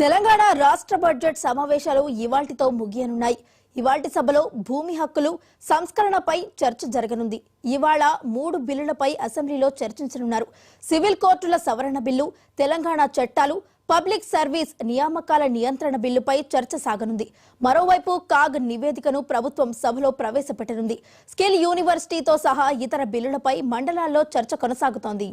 తెలంగాణ రాష్ట్ర బడ్జెట్ సమావేశాలు ఇవాల్టితో ముగియనున్నాయి. ఇవాల్టి సభలో భూమి హక్కులు సంస్కరణపై చర్చ జరగనుంది. ఇవాళ 3 బిల్లులపై అసెంబ్లీలో చర్చించనున్నారు. సివిల్ కోర్టుల సవరణ బిల్లు, తెలంగాణ చట్టాలు, పబ్లిక్ సర్వీస్ నియామకాల నియంత్రణ బిల్లుపై చర్చ సాగనుంది. మరోవైపు కాగ్ నివేదికను ప్రభుత్వం సభలో ప్రవేశపెట్టనుంది. స్కిల్ యూనివర్సిటీతో సహా ఇతర బిల్లులపై మండలాల్లో చర్చ కొనసాగుతోంది.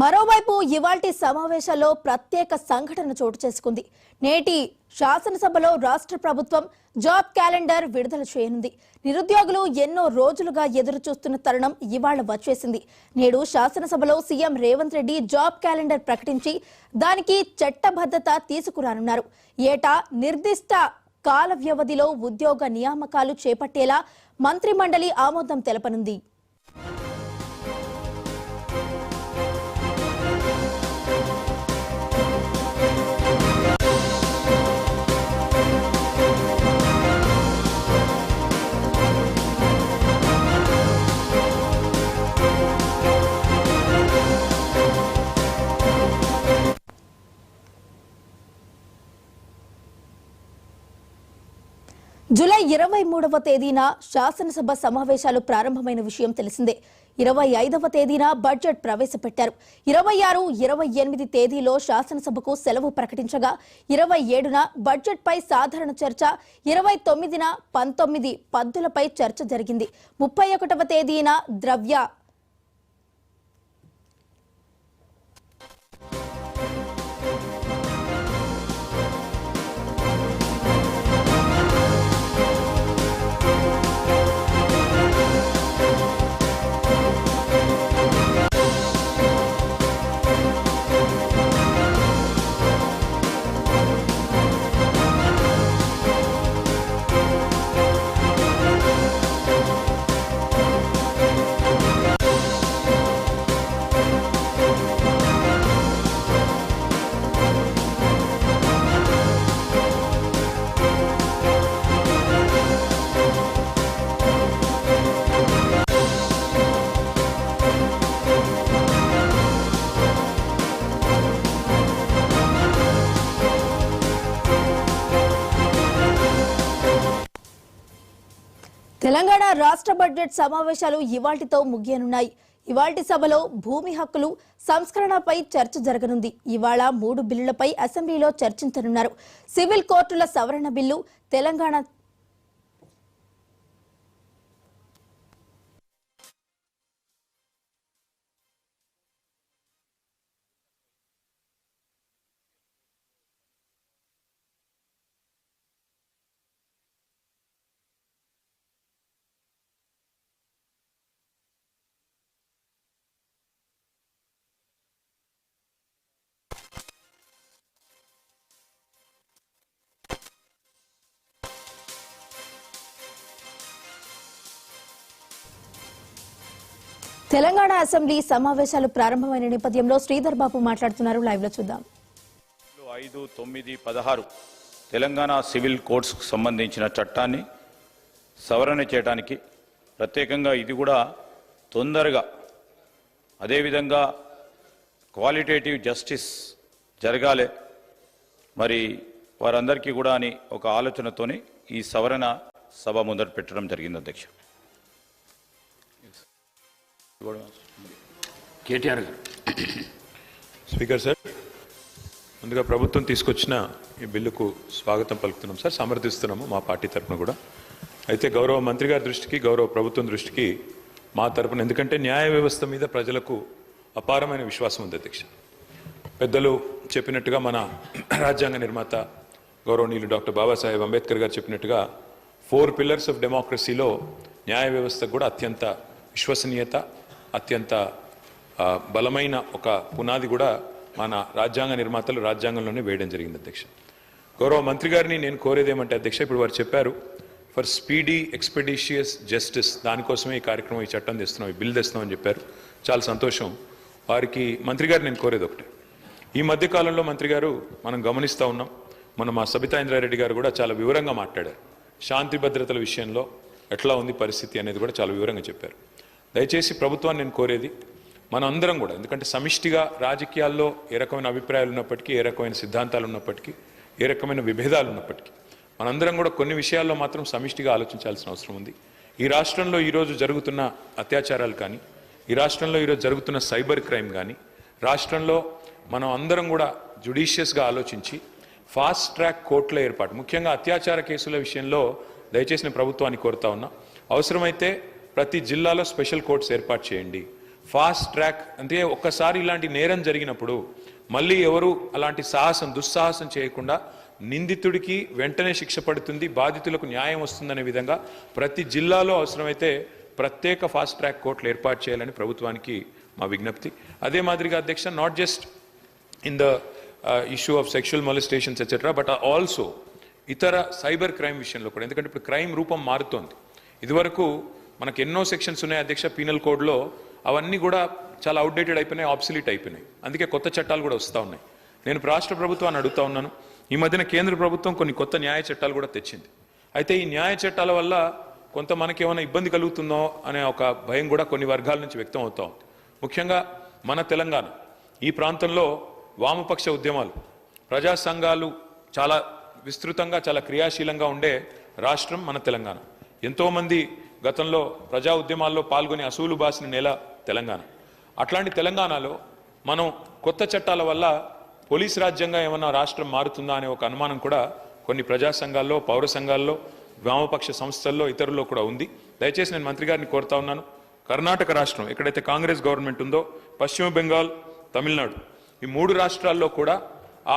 మరోవైపు ఇవాల్టి సమావేశాల్లో ప్రత్యేక సంఘటన చోటు చేసుకుంది. నేటి శాసనసభలో రాష్ట్ర ప్రభుత్వం జాబ్ క్యాలెండర్ విడుదల చేయనుంది. నిరుద్యోగులు ఎన్నో రోజులుగా ఎదురు చూస్తున్న తరుణం ఇవాళ వచ్చేసింది. నేడు శాసనసభలో CM Revanth Reddy job calendar ప్రకటించి దానికి చట్టబద్ధత తీసుకురానున్నారు. ఏటా నిర్దిష్ట కాల వ్యవధిలో ఉద్యోగ నియామకాలు చేపట్టేలా మంత్రిమండలి ఆమోదం తెలపనుంది. జూలై 23వ తేదీన శాసనసభ సమావేశాలు ప్రారంభమైన విషయం తెలిసిందే. 25వ తేదీన బడ్జెట్ ప్రవేశపెట్టారు. 26, 28 తేదీలో శాసనసభకు సెలవు ప్రకటించగా 27న బడ్జెట్పై సాధారణ చర్చ, 29న 19 పద్దులపై చర్చ జరిగింది. 31వ తేదీన ద్రవ్య తెలంగాణ రాష్ట్ర బడ్జెట్ సమావేశాలు ఇవాల్టితో ముగియనున్నాయి. ఇవాల్టి సభలో భూమి హక్కులు సంస్కరణపై చర్చ జరగనుంది. ఇవాళ 3 బిల్లులపై అసెంబ్లీలో చర్చించనున్నారు. సివిల్ కోర్టుల సవరణ బిల్లు, తెలంగాణ తెలంగాణ అసెంబ్లీ సమావేశాలు ప్రారంభమైన నేపథ్యంలో శ్రీధర్ బాబు మాట్లాడుతున్నారు. లైవ్ లో చూద్దాం. 5, 9, 16 తెలంగాణ సివిల్ కోడ్స్ కు సంబంధించిన చట్టాన్ని సవరణ చేయడానికి ప్రత్యేకంగా ఇది కూడా తొందరగా అదేవిధంగా క్వాలిటేటివ్ జస్టిస్ జరగాలి మరి వారందరికీ కూడా అని ఒక ఆలోచనతోనే ఈ సవరణ సభ మొదలు పెట్టడం జరిగింది. అధ్యక్ష కేటీఆర్ గారు. స్పీకర్ సార్, ముందుగా ప్రభుత్వం తీసుకొచ్చిన ఈ బిల్లుకు స్వాగతం పలుకుతున్నాం సార్, సమర్థిస్తున్నాము మా పార్టీ తరఫున కూడా. అయితే గౌరవ మంత్రి గారి దృష్టికి, గౌరవ ప్రభుత్వం దృష్టికి మా తరఫున, ఎందుకంటే న్యాయ వ్యవస్థ మీద ప్రజలకు అపారమైన విశ్వాసం ఉంది అధ్యక్ష. పెద్దలు చెప్పినట్టుగా మన రాజ్యాంగ నిర్మాత గౌరవనీయులు డాక్టర్ బాబాసాహెబ్ అంబేద్కర్ గారు చెప్పినట్టుగా 4 పిల్లర్స్ ఆఫ్ డెమోక్రసీలో న్యాయ వ్యవస్థకు కూడా అత్యంత విశ్వసనీయత, అత్యంత బలమైన ఒక పునాది కూడా మన రాజ్యాంగ నిర్మాతలు రాజ్యాంగంలోనే వేయడం జరిగింది అధ్యక్ష. గౌరవ మంత్రి గారిని నేను కోరేది ఏమంటే అధ్యక్ష, ఇప్పుడు వారు చెప్పారు ఫర్ స్పీడీ ఎక్స్పెడిషియస్ జస్టిస్, దానికోసమే ఈ కార్యక్రమం, ఈ చట్టం తెస్తున్నాం, ఈ బిల్ తెస్తున్నాం అని చెప్పారు. చాలా సంతోషం. వారికి మంత్రి గారు నేను కోరేది ఒకటే, ఈ మధ్య కాలంలో మంత్రి గారు మనం గమనిస్తూ ఉన్నాం, మా సబితా ఇంద్రారెడ్డి గారు కూడా చాలా వివరంగా మాట్లాడారు. శాంతి భద్రతల విషయంలో ఎట్లా ఉంది పరిస్థితి అనేది కూడా చాలా వివరంగా చెప్పారు. దయచేసి ప్రభుత్వాన్ని నేను కోరేది, మనం అందరం కూడా, ఎందుకంటే సమిష్టిగా రాజకీయాల్లో ఏ రకమైన అభిప్రాయాలు ఉన్నప్పటికీ, ఏ రకమైన సిద్ధాంతాలు ఉన్నప్పటికీ, ఏ రకమైన విభేదాలు ఉన్నప్పటికీ, మనందరం కూడా కొన్ని విషయాల్లో మాత్రం సమిష్టిగా ఆలోచించాల్సిన అవసరం ఉంది. ఈ రాష్ట్రంలో ఈరోజు జరుగుతున్న అత్యాచారాలు కానీ, ఈ రాష్ట్రంలో ఈరోజు జరుగుతున్న సైబర్ క్రైమ్ కానీ, రాష్ట్రంలో మనం అందరం కూడా జ్యుడిషియస్గా ఆలోచించి ఫాస్ట్ ట్రాక్ కోర్టుల ఏర్పాటు, ముఖ్యంగా అత్యాచార కేసుల విషయంలో దయచేసి నేను ప్రభుత్వాన్ని కోరుతా ఉన్నా, అవసరమైతే ప్రతి జిల్లాలో స్పెషల్ కోర్ట్స్ ఏర్పాటు చేయండి. ఫాస్ట్ ట్రాక్ అంటే ఒక్కసారి ఇలాంటి నేరం జరిగినప్పుడు మళ్ళీ ఎవరు అలాంటి దుస్సాహసం చేయకుండా నిందితుడికి వెంటనే శిక్ష పడుతుంది, బాధితులకు న్యాయం వస్తుందనే విధంగా ప్రతి జిల్లాలో అవసరమైతే ప్రత్యేక ఫాస్ట్ ట్రాక్ కోర్టులు ఏర్పాటు చేయాలని ప్రభుత్వానికి మా విజ్ఞప్తి. అదే మాదిరిగా అధ్యక్ష, not just in the issue of sexual మొలిస్టేషన్స్ etcetera, but also ఇతర సైబర్ క్రైమ్ విషయంలో కూడా, ఎందుకంటే ఇప్పుడు క్రైమ్ రూపం మారుతోంది. ఇదివరకు మనకు ఎన్నో సెక్షన్స్ ఉన్నాయి అధ్యక్ష పీనల్ కోడ్లో, అవన్నీ కూడా చాలా అవుట్డేటెడ్ అయిపోయినాయి, ఆబ్సలీట్ అయిపోయినాయి. అందుకే కొత్త చట్టాలు కూడా వస్తూ ఉన్నాయి. నేను రాష్ట్ర ప్రభుత్వాన్ని అడుగుతా ఉన్నాను, ఈ మధ్యన కేంద్ర ప్రభుత్వం కొన్ని కొత్త న్యాయ చట్టాలు కూడా తెచ్చింది. అయితే ఈ న్యాయ చట్టాల వల్ల కొంత మనకేమైనా ఇబ్బంది కలుగుతుందో అనే ఒక భయం కూడా కొన్ని వర్గాల నుంచి వ్యక్తం అవుతూ ఉంది. ముఖ్యంగా మన తెలంగాణ ఈ ప్రాంతంలో వామపక్ష ఉద్యమాలు, ప్రజా సంఘాలు చాలా విస్తృతంగా, చాలా క్రియాశీలంగా ఉండే రాష్ట్రం మన తెలంగాణ. ఎంతోమంది గతంలో ప్రజా ఉద్యమాల్లో పాల్గొని అసూలు బాసిన నేల తెలంగాణ. అట్లాంటి తెలంగాణలో మనం కొత్త చట్టాల వల్ల పోలీస్ రాజ్యంగా ఏమన్నా రాష్ట్రం మారుతుందా అనే ఒక అనుమానం కూడా కొన్ని ప్రజా సంఘాల్లో, పౌర సంఘాల్లో, వామపక్ష సంస్థల్లో, ఇతరుల్లో కూడా ఉంది. దయచేసి నేను మంత్రి గారిని కోరుతా ఉన్నాను, కర్ణాటక రాష్ట్రం ఎక్కడైతే కాంగ్రెస్ గవర్నమెంట్ ఉందో, పశ్చిమ బెంగాల్, తమిళనాడు, ఈ 3 రాష్ట్రాల్లో కూడా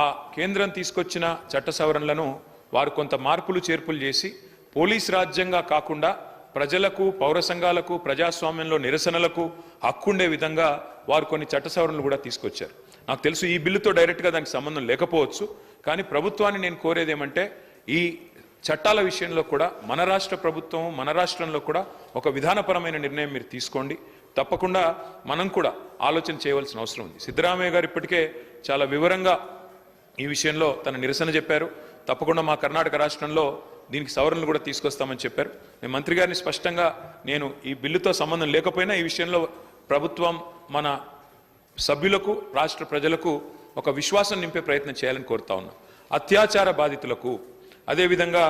ఆ కేంద్రం తీసుకొచ్చిన చట్ట సవరణలను వారు కొంత మార్పులు చేర్పులు చేసి పోలీస్ రాజ్యంగా కాకుండా ప్రజలకు, పౌర సంఘాలకు, ప్రజాస్వామ్యంలో నిరసనలకు హక్కుండే విధంగా వారు కొన్ని చట్ట సవరణలు కూడా తీసుకొచ్చారు. నాకు తెలుసు ఈ బిల్లుతో డైరెక్ట్గా దానికి సంబంధం లేకపోవచ్చు, కానీ ప్రభుత్వాన్ని నేను కోరేది ఏమంటే ఈ చట్టాల విషయంలో కూడా మన రాష్ట్ర ప్రభుత్వం, మన రాష్ట్రంలో కూడా ఒక విధానపరమైన నిర్ణయం మీరు తీసుకోండి. తప్పకుండా మనం కూడా ఆలోచన చేయవలసిన అవసరం ఉంది. సిద్ధరామయ్య గారు ఇప్పటికే చాలా వివరంగా ఈ విషయంలో తన నిరసన చెప్పారు. తప్పకుండా మా కర్ణాటక రాష్ట్రంలో దీనికి సవరణలు కూడా తీసుకొస్తామని చెప్పారు. నేను మంత్రి గారిని స్పష్టంగా, నేను ఈ బిల్లుతో సంబంధం లేకపోయినా ఈ విషయంలో ప్రభుత్వం మన సభ్యులకు, రాష్ట్ర ప్రజలకు ఒక విశ్వాసం నింపే ప్రయత్నం చేయాలని కోరుతా ఉన్నా. అత్యాచార బాధితులకు, అదేవిధంగా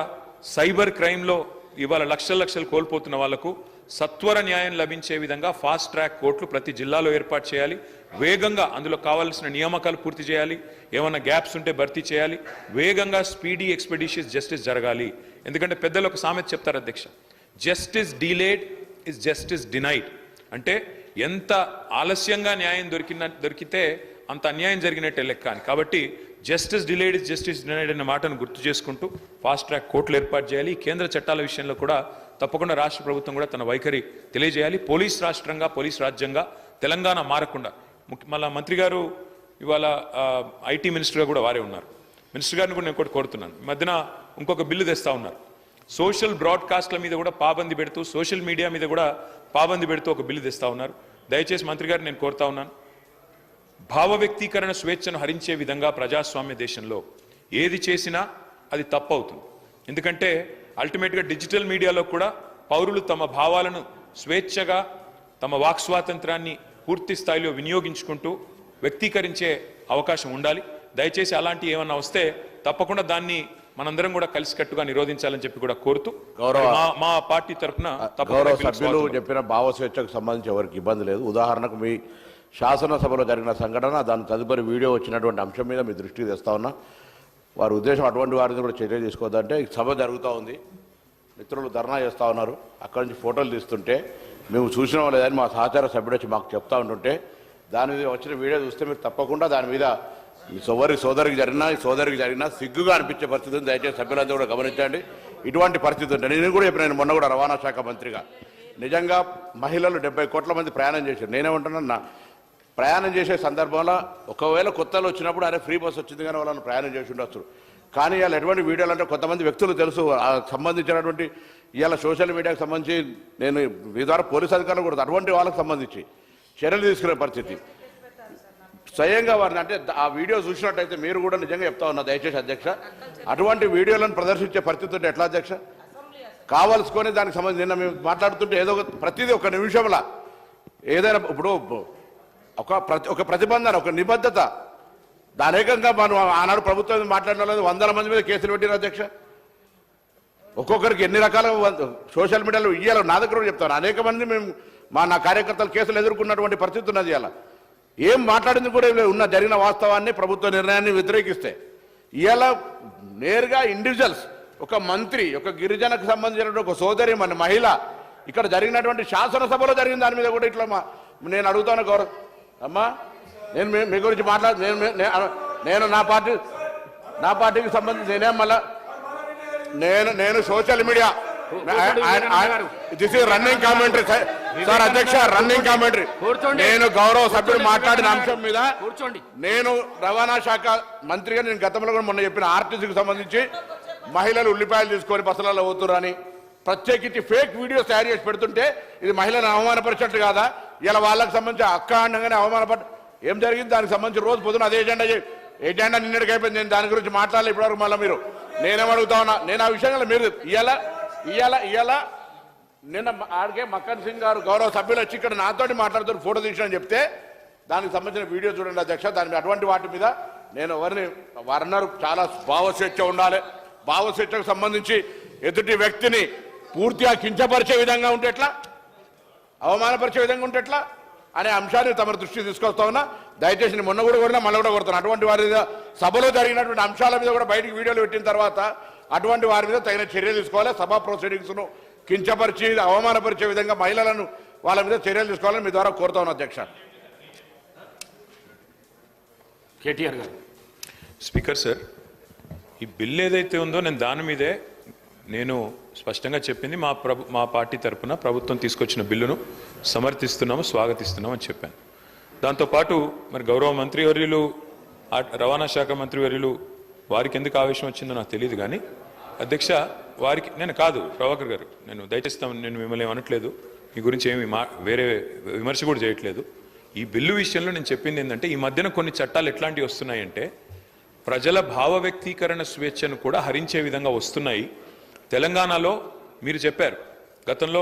సైబర్ క్రైమ్లో ఇవాళ లక్షలు కోల్పోతున్న వాళ్లకు సత్వర న్యాయం లభించే విధంగా ఫాస్ట్ ట్రాక్ కోర్టులు ప్రతి జిల్లాలో ఏర్పాటు చేయాలి. వేగంగా అందులో కావాల్సిన నియామకాలు పూర్తి చేయాలి, ఏమైనా గ్యాప్స్ ఉంటే భర్తీ చేయాలి. వేగంగా స్పీడీ ఎక్స్పెడిషియస్ జస్టిస్ జరగాలి. ఎందుకంటే పెద్దలు ఒక సామెత చెప్తారు అధ్యక్ష, justice delayed is justice denied. అంటే ఎంత ఆలస్యంగా న్యాయం దొరికితే అంత అన్యాయం జరిగినట్టే లెక్క అని. కాబట్టి justice delayed is justice denied అనే మాటను గుర్తు చేసుకుంటూ ఫాస్ట్ ట్రాక్ కోర్టులు ఏర్పాటు చేయాలి. కేంద్ర చట్టాల విషయంలో కూడా తప్పకుండా రాష్ట్ర ప్రభుత్వం కూడా తన వైఖరి తెలియజేయాలి. పోలీస్ రాష్ట్రంగా, పోలీస్ రాజ్యంగా తెలంగాణ మారకుండా. మళ్ళా మంత్రి గారు ఇవాళ ఐటీ మినిస్టర్గా కూడా వారే ఉన్నారు. మినిస్టర్ గారిని కూడా నేను కూడా కోరుతున్నాను, ఈ మధ్యన ఇంకొక బిల్లు తెస్తా ఉన్నారు. సోషల్ బ్రాడ్కాస్ట్ల మీద కూడా పాబంది పెడుతూ, సోషల్ మీడియా మీద కూడా పాబంది పెడుతూ ఒక బిల్లు తెస్తా ఉన్నారు. దయచేసి మంత్రి గారిని నేను కోరుతా ఉన్నాను, భావ వ్యక్తీకరణ స్వేచ్ఛను హరించే విధంగా ప్రజాస్వామ్య దేశంలో ఏది చేసినా అది తప్పు అవుతుంది. ఎందుకంటే అల్టిమేట్గా డిజిటల్ మీడియాలో కూడా పౌరులు తమ భావాలను స్వేచ్ఛగా, తమ వాక్ స్వాతంత్రాన్ని పూర్తి స్థాయిలో వినియోగించుకుంటూ వ్యక్తీకరించే అవకాశం ఉండాలి. దయచేసి అలాంటి ఏమన్నా వస్తే తప్పకుండా దాన్ని మనందరం కూడా కలిసికట్టుగా నిరోధించాలని చెప్పి కూడా కోరుతూ మా పార్టీ తరఫున సభ్యులు చెప్పిన భావ స్వేచ్ఛకు సంబంధించి ఎవరికి ఇబ్బంది లేదు. ఉదాహరణకు మీ శాసనసభలో జరిగిన సంఘటన, దాని తదుపరి వీడియో వచ్చినటువంటి అంశం మీద మీ దృష్టికి తెస్తా ఉన్నా. వారి ఉద్దేశం అటువంటి వారిని కూడా చర్య తీసుకోవద్దంటే, సభ జరుగుతూ ఉంది, మిత్రులు ధర్నా చేస్తూ ఉన్నారు, అక్కడి నుంచి ఫోటోలు తీస్తుంటే మేము చూసినాం లేదని మా సహచార సభ్యుడు వచ్చి మాకు చెప్తా ఉంటుంటే దాని మీద వచ్చిన వీడియో చూస్తే మీరు తప్పకుండా దాని మీద మీ సోదరికి జరిగినా సిగ్గుగా అనిపించే పరిస్థితి ఉంది. దయచేసి సభ్యులందరూ కూడా గమనించండి. ఇటువంటి పరిస్థితి ఉంటే నేను కూడా చెప్పిన, మొన్న కూడా రవాణా శాఖ మంత్రిగా నిజంగా మహిళలు 70 కోట్ల మంది ప్రయాణం చేశారు. నేనేమంటున్నా, ప్రయాణం చేసే సందర్భంలో ఒకవేళ కొత్తలో వచ్చినప్పుడు అరే ఫ్రీ బస్ వచ్చింది కానీ వాళ్ళని ప్రయాణం చేసి ఉండొచ్చు. కానీ ఇవాళ ఎటువంటి వీడియోలు అంటే కొంతమంది వ్యక్తులు తెలుసు సంబంధించినటువంటి ఇవాళ సోషల్ మీడియాకు సంబంధించి నేను మీ ద్వారా పోలీసు అధికారులు కూడా అటువంటి వాళ్ళకి సంబంధించి చర్యలు తీసుకునే పరిస్థితి స్వయంగా వారిని అంటే ఆ వీడియో చూసినట్టయితే మీరు కూడా నిజంగా చెప్తా ఉన్నా దయచేసి అధ్యక్ష, అటువంటి వీడియోలను ప్రదర్శించే పరిస్థితి ఉంటే ఎట్లా అధ్యక్ష? కావాల్సుకొని దానికి సంబంధించి నిన్న మేము మాట్లాడుతుంటే ఏదో ప్రతిదీ ఒక నిమిషంలో ఏదైనా ఇప్పుడు ఒక ప్రతిబంధన ఒక నిబద్ధత దానేకంగా మనం ఆనాడు ప్రభుత్వం మాట్లాడిన వాళ్ళు 100ల మంది మీద కేసులు పెట్టిన అధ్యక్ష. ఒక్కొక్కరికి ఎన్ని రకాల సోషల్ మీడియాలో ఇయ్యాలి. నా దగ్గర కూడా చెప్తాను, అనేక మంది మేము నా కార్యకర్తలు కేసులు ఎదుర్కొన్నటువంటి పరిస్థితి ఉన్నది. ఇవాళ ఏం మాట్లాడింది కూడా ఉన్న జరిగిన వాస్తవాన్ని ప్రభుత్వ నిర్ణయాన్ని వ్యతిరేకిస్తే ఇవాళ నేరుగా ఇండివిజువల్స్ ఒక మంత్రి ఒక గిరిజనకు సంబంధించినటువంటి ఒక సోదరి మన మహిళ ఇక్కడ జరిగినటువంటి శాసనసభలో జరిగిన దాని మీద కూడా ఇట్లా నేను అడుగుతాను గౌరవ్ అమ్మా, నేను మీ గురించి నేను నా పార్టీకి సంబంధించి నేనేం మళ్ళా నేను social media this is running commentary sir అధ్యక్ష, రన్నింగ్ కామెంటరీ. నేను గౌరవ సభ్యుడు మాట్లాడిన అంశం మీద నేను రవాణా శాఖ మంత్రిగా నేను గతంలో కూడా మొన్న చెప్పిన ఆర్టీసీకి సంబంధించి మహిళలు ఉల్లిపాయలు తీసుకొని బస్సులలో పోతురని ప్రత్యేకించి ఫేక్ వీడియోస్ తయారు చేసి పెడుతుంటే ఇది మహిళలను అవమానపరిచినట్టు కాదా? ఇలా వాళ్ళకి సంబంధించి అకాండంగానే అవమానపడ ఏం జరిగింది దానికి సంబంధించి రోజు పొద్దున అదే ఎజెండా నిన్నటికి అయిపోయింది. నేను దాని గురించి మాట్లాడాలి ఇప్పటివరకు. మళ్ళీ మీరు నేనేమడుగుతా ఉన్నా, నేను ఆ విషయంలో మీరు ఇవాళ నిన్న ఆడికే మక్కన్ సింగ్ గారు గౌరవ సభ్యులు వచ్చి ఇక్కడ నాతోటి మాట్లాడుతూ ఫోటో తీసిన చెప్తే దానికి సంబంధించిన వీడియో చూడండి అధ్యక్ష. దాని అటువంటి వాటి మీద నేను వారన్నారు చాలా భావస్వేచ్ఛ ఉండాలి, భావస్వేచ్ఛకు సంబంధించి ఎదుటి వ్యక్తిని పూర్తిగా కించపరిచే విధంగా ఉంటే ఎట్లా, అవమానపరిచే విధంగా ఉంటే ఎట్లా అనే అంశాన్ని తమ దృష్టి తీసుకొస్తా ఉన్నా. దయచేసి మొన్న కూడా కొడినా మళ్ళీ కూడా కొడతాను. అటువంటి వారి మీద సభలో జరిగినటువంటి అంశాల మీద కూడా బయటికి వీడియోలు పెట్టిన తర్వాత అటువంటి వారి మీద తగిన చర్యలు తీసుకోవాలి. సభా ప్రొసీడింగ్స్ను కించపరిచి అవమానపరిచే విధంగా మహిళలను వాళ్ళ మీద చర్యలు తీసుకోవాలని మీ ద్వారా కోరుతా ఉన్నా అధ్యక్ష. కేటీఆర్ గారు. స్పీకర్ సార్, ఈ బిల్ ఏదైతే ఉందో నేను దాని మీదే నేను స్పష్టంగా చెప్పింది మా పార్టీ తరఫున ప్రభుత్వం తీసుకొచ్చిన బిల్లును సమర్థిస్తున్నాము, స్వాగతిస్తున్నాము అని చెప్పాను. దాంతోపాటు మరి గౌరవ మంత్రివర్యులు రవాణా శాఖ మంత్రివర్యులు వారికి ఎందుకు ఆవేశం వచ్చిందో నాకు తెలియదు కానీ అధ్యక్ష వారికి నేను కాదు ప్రభాకర్ గారు, నేను దయచేస్తాను, నేను మిమ్మల్ని ఏమనట్లేదు, మీ గురించి ఏమి వేరే విమర్శ కూడా చేయట్లేదు. ఈ బిల్లు విషయంలో నేను చెప్పింది ఏంటంటే ఈ మధ్యన కొన్ని చట్టాలు ఎట్లాంటివి వస్తున్నాయంటే ప్రజల భావ వ్యక్తీకరణ స్వేచ్ఛను కూడా హరించే విధంగా వస్తున్నాయి. తెలంగాణలో మీరు చెప్పారు గతంలో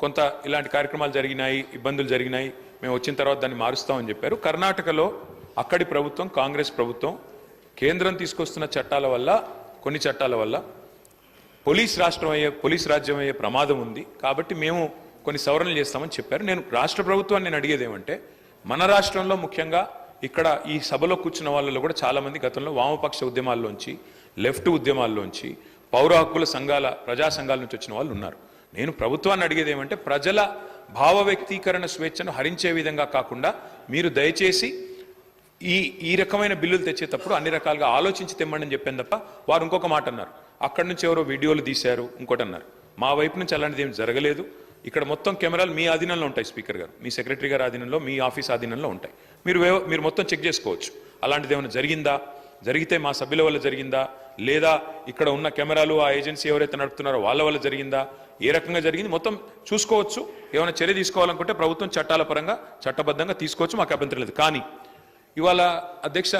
కొంత ఇలాంటి కార్యక్రమాలు జరిగినాయి, ఇబ్బందులు జరిగినాయి, మేము వచ్చిన తర్వాత దాన్ని మారుస్తామని చెప్పారు. కర్ణాటకలో అక్కడి ప్రభుత్వం కాంగ్రెస్ ప్రభుత్వం కేంద్రం తీసుకొస్తున్న చట్టాల వల్ల కొన్ని చట్టాల వల్ల పోలీస్ రాజ్యం అయ్యే ప్రమాదం ఉంది కాబట్టి మేము కొన్ని సవరణలు చేస్తామని చెప్పారు. నేను రాష్ట్ర ప్రభుత్వాన్ని నేను అడిగేది ఏమంటే మన రాష్ట్రంలో ముఖ్యంగా ఇక్కడ ఈ సభలో కూర్చున్న వాళ్ళలో కూడా చాలామంది గతంలో వామపక్ష ఉద్యమాల్లోంచి లెఫ్ట్ ఉద్యమాల్లోంచి పౌర హక్కుల సంఘాల ప్రజా సంఘాల నుంచి వచ్చిన వాళ్ళు ఉన్నారు. నేను ప్రభుత్వాన్ని అడిగేది ఏమంటే ప్రజల భావ వ్యక్తీకరణ స్వేచ్ఛను హరించే విధంగా కాకుండా మీరు దయచేసి ఈ రకమైన బిల్లులు తెచ్చేటప్పుడు అన్ని రకాలుగా ఆలోచించి తెమ్మండి చెప్పాను తప్ప వారు ఇంకొక మాట అన్నారు, అక్కడి నుంచి ఎవరో వీడియోలు తీశారు ఇంకోటి అన్నారు. మా వైపు నుంచి అలాంటిది ఏం జరగలేదు. ఇక్కడ మొత్తం కెమెరాలు మీ ఆధీనంలో ఉంటాయి స్పీకర్ గారు, మీ సెక్రటరీ గారి ఆధీనంలో, మీ ఆఫీస్ ఆధీనంలో ఉంటాయి. మీరు మొత్తం చెక్ చేసుకోవచ్చు అలాంటిది ఏమైనా జరిగిందా, జరిగితే మా సభ్యుల వల్ల జరిగిందా, లేదా ఇక్కడ ఉన్న కెమెరాలు ఆ ఏజెన్సీ ఎవరైతే నడుపుతున్నారో వాళ్ళ వల్ల జరిగిందా, ఏ రకంగా జరిగింది మొత్తం చూసుకోవచ్చు. ఏమైనా చర్య తీసుకోవాలనుకుంటే ప్రభుత్వం చట్టాల పరంగా చట్టబద్ధంగా తీసుకోవచ్చు, మాకు అభ్యంతరం లేదు. కానీ ఇవాళ అధ్యక్ష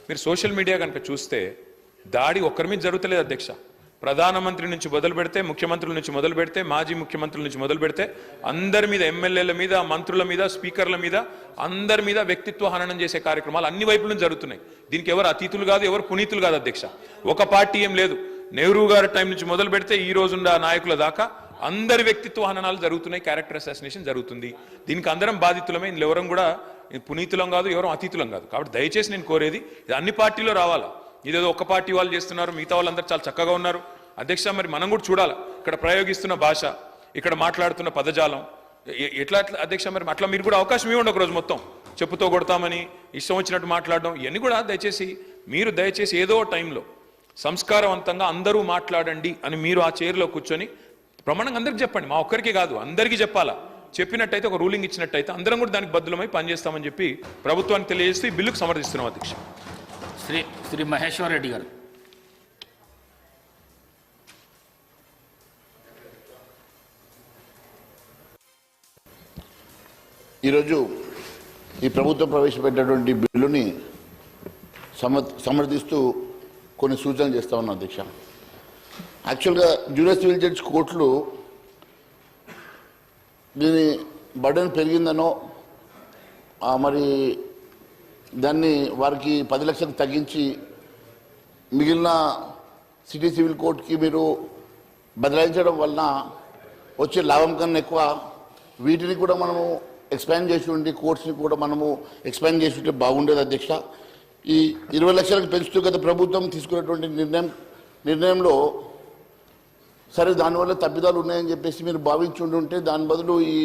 మీరు సోషల్ మీడియా కనుక చూస్తే దాడి ఒక్కరి మీద జరుగుతలేదు అధ్యక్ష. ప్రధానమంత్రి నుంచి మొదలు పెడితే, ముఖ్యమంత్రుల నుంచి మొదలు పెడితే, మాజీ ముఖ్యమంత్రుల నుంచి మొదలు పెడితే అందరి మీద, ఎమ్మెల్యేల మీద, మంత్రుల మీద, స్పీకర్ల మీద, అందరి మీద వ్యక్తిత్వ హననం చేసే కార్యక్రమాలు అన్ని వైపుల నుంచి జరుగుతున్నాయి. దీనికి ఎవరు అతీతులు కాదు, ఎవరు పునీతులు కాదు అధ్యక్ష. ఒక పార్టీ ఏం లేదు, నెహ్రూ గారి టైం నుంచి మొదలు పెడితే ఈ రోజున్న నాయకుల దాకా అందరి వ్యక్తిత్వ హననాలు జరుగుతున్నాయి, క్యారెక్టర్ అసాసినేషన్ జరుగుతుంది. దీనికి అందరం బాధితులమే, ఇందులో ఎవరం కూడా పునీతులం కాదు, ఎవరం అతీతులం కాదు. కాబట్టి దయచేసి నేను కోరేది ఇది అన్ని పార్టీలో రావాలా. ఇదేదో ఒక పార్టీ వాళ్ళు చేస్తున్నారు, మిగతా వాళ్ళందరూ చాలా చక్కగా ఉన్నారు అధ్యక్ష. మరి మనం కూడా చూడాలి ఇక్కడ ప్రయోగిస్తున్న భాష, ఇక్కడ మాట్లాడుతున్న పదజాలం ఎట్లా అధ్యక్ష. మరి అట్లా మీరు కూడా అవకాశం ఇవ్వండి, ఒక రోజు మొత్తం చెప్పుతో కొడతామని ఇష్టం వచ్చినట్టు మాట్లాడడం ఇవన్నీ కూడా దయచేసి ఏదో టైంలో సంస్కారవంతంగా అందరూ మాట్లాడండి అని మీరు ఆ చైర్లో కూర్చొని ప్రమాణంగా అందరికి చెప్పండి. మా ఒక్కరికి కాదు, అందరికీ చెప్పాలా. చెప్పినట్టయితే ఒక రూలింగ్ ఇచ్చినట్టయితే అందరం కూడా దానికి బద్దులమై పనిచేస్తామని చెప్పి ప్రభుత్వానికి తెలియజేస్తూ ఈ బిల్లుకు సమర్థిస్తున్నాం అధ్యక్ష. శ్రీ మహేశ్వర్ రెడ్డి గారు. ఈరోజు ఈ ప్రభుత్వం ప్రవేశపెట్టినటువంటి బిల్లుని సమర్థిస్తూ కొన్ని సూచనలు చేస్తా ఉన్నాం అధ్యక్ష. యాక్చువల్గా జూనియర్ సివిల్ జడ్జ్ కోర్టులు దీని బర్డెన్ పెరిగిందనో మరి దాన్ని వారికి 10 లక్షలకు తగ్గించి మిగిలిన సిటీ సివిల్ కోర్టుకి మీరు బదలాయించడం వలన వచ్చే లాభం కన్నా ఎక్కువ వీటిని కూడా మనము ఎక్స్పాండ్ చేసి ఉండి కోర్ట్స్ని కూడా మనము ఎక్స్పాండ్ చేసి ఉంటే బాగుండేది అధ్యక్ష. ఈ 20 లక్షలకు పెంచుతూ గత ప్రభుత్వం తీసుకున్నటువంటి నిర్ణయంలో సరే దానివల్ల తప్పిదాలు ఉన్నాయని చెప్పేసి మీరు భావించి ఉంటే దాని బదులు ఈ